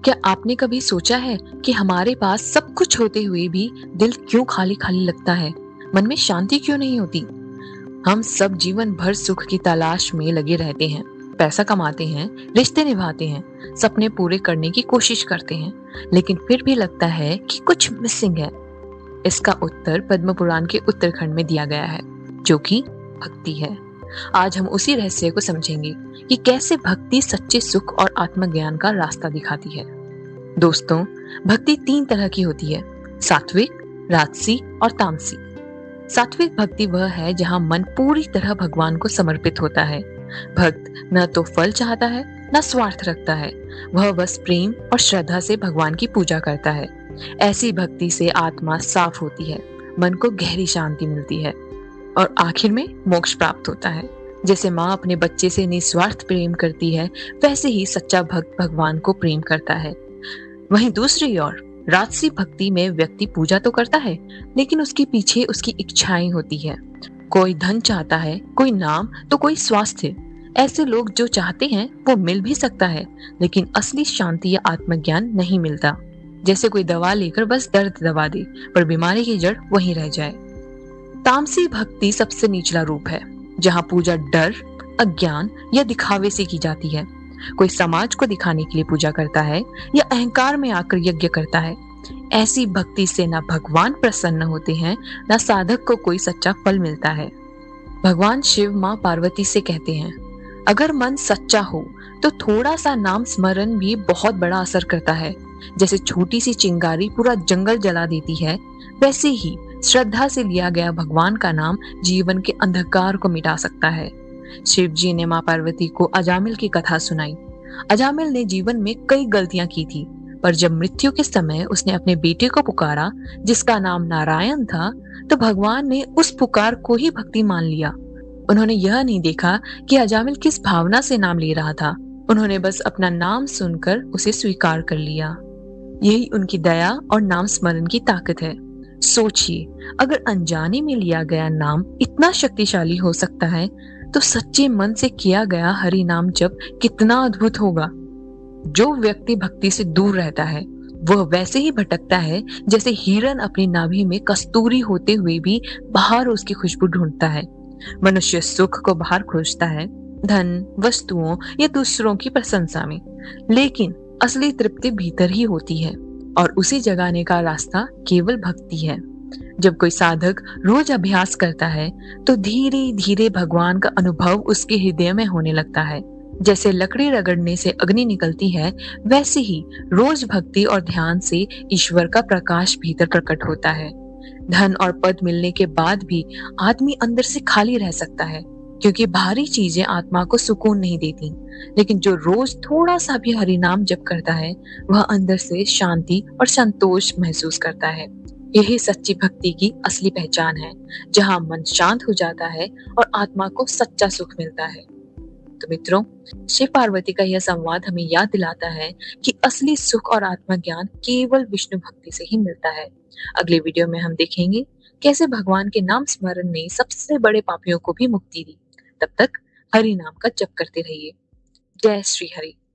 क्या आपने कभी सोचा है कि हमारे पास सब कुछ होते हुए भी दिल क्यों खाली खाली लगता है? मन में शांति क्यों नहीं होती? हम सब जीवन भर सुख की तलाश में लगे रहते हैं, पैसा कमाते हैं, रिश्ते निभाते हैं, सपने पूरे करने की कोशिश करते हैं, लेकिन फिर भी लगता है कि कुछ मिसिंग है। इसका उत्तर पद्म पुराण के उत्तरखंड में दिया गया है, जो कि भक्ति है। आज हम उसी रहस्य को समझेंगे कि कैसे भक्ति सच्चे सुख और आत्मज्ञान का रास्ता दिखाती है। दोस्तों, भक्ति 3 तरह की होती है: सात्विक, राजसी और तामसी। सात्विक भक्ति वह है जहाँ मन पूरी तरह भगवान को समर्पित होता है। भक्त न तो फल चाहता है, न स्वार्थ रखता है। वह बस प्रेम और श्रद्धा से भगवान की पूजा करता है। ऐसी भक्ति से आत्मा साफ होती है, मन को गहरी शांति मिलती है और आखिर में मोक्ष प्राप्त होता है। जैसे माँ अपने बच्चे से निस्वार्थ प्रेम करती है, वैसे ही सच्चा भक्त भगवान को प्रेम करता है। वहीं दूसरी ओर राजसी भक्ति में व्यक्ति पूजा तो करता है, लेकिन उसके पीछे उसकी इच्छाएं होती है। कोई धन चाहता है, कोई नाम, तो कोई स्वास्थ्य। ऐसे लोग जो चाहते हैं वो मिल भी सकता है, लेकिन असली शांति या आत्मज्ञान नहीं मिलता। जैसे कोई दवा लेकर बस दर्द दबा दे, पर बीमारी की जड़ वहीं रह जाए। तामसी भक्ति सबसे निचला रूप है, जहाँ पूजा डर, अज्ञान या दिखावे से की जाती है। कोई समाज को दिखाने के लिए पूजा करता है या अहंकार में आकर यज्ञ करता है। ऐसी भक्ति से ना भगवान प्रसन्न होते हैं, ना साधक को कोई सच्चा फल मिलता है। भगवान शिव माँ पार्वती से कहते हैं, अगर मन सच्चा हो तो थोड़ा सा नाम स्मरण भी बहुत बड़ा असर करता है। जैसे छोटी सी चिंगारी पूरा जंगल जला देती है, वैसे ही श्रद्धा से लिया गया भगवान का नाम जीवन के अंधकार को मिटा सकता है। शिव जी ने माँ पार्वती को अजामिल की कथा सुनाई। अजामिल ने जीवन में कई गलतियां की थी, पर जब मृत्यु के समय उसने अपने बेटे को पुकारा, जिसका नाम नारायण था, तो भगवान ने उस पुकार को ही भक्ति मान लिया। उन्होंने यह नहीं देखा कि अजामिल किस भावना से नाम ले रहा था। उन्होंने बस अपना नाम सुनकर उसे स्वीकार कर लिया। यही उनकी दया और नाम स्मरण की ताकत है। सोचिए, अगर अनजाने में लिया गया नाम इतना शक्तिशाली हो सकता है, तो सच्चे मन से किया गया हरि नाम जप कितना अद्भुत होगा। जो व्यक्ति भक्ति से दूर रहता है, वह वैसे ही भटकता है जैसे हिरन अपनी नाभि में कस्तूरी होते हुए भी बाहर उसकी खुशबू ढूंढता है। मनुष्य सुख को बाहर खोजता है, धन, वस्तुओं या दूसरों की प्रशंसा में, लेकिन असली तृप्ति भीतर ही होती है, और उसे जगाने का रास्ता केवल भक्ति है। जब कोई साधक रोज अभ्यास करता है, तो धीरे धीरे भगवान का अनुभव उसके हृदय में होने लगता है। जैसे लकड़ी रगड़ने से अग्नि निकलती है, वैसे ही रोज भक्ति और ध्यान से ईश्वर का प्रकाश भीतर प्रकट होता है। धन और पद मिलने के बाद भी आदमी अंदर से खाली रह सकता है, क्योंकि बाहरी चीजें आत्मा को सुकून नहीं देती। लेकिन जो रोज थोड़ा सा भी हरि नाम जप करता है, वह अंदर से शांति और संतोष महसूस करता है। यही सच्ची भक्ति की असली पहचान है, जहाँ मन शांत हो जाता है और आत्मा को सच्चा सुख मिलता है। तो मित्रों, शिव पार्वती का यह संवाद हमें याद दिलाता है कि असली सुख और आत्मज्ञान केवल विष्णु भक्ति से ही मिलता है। अगले वीडियो में हम देखेंगे कैसे भगवान के नाम स्मरण ने सबसे बड़े पापियों को भी मुक्ति दी। तब तक हरि नाम का जप करते रहिए। जय श्री हरि।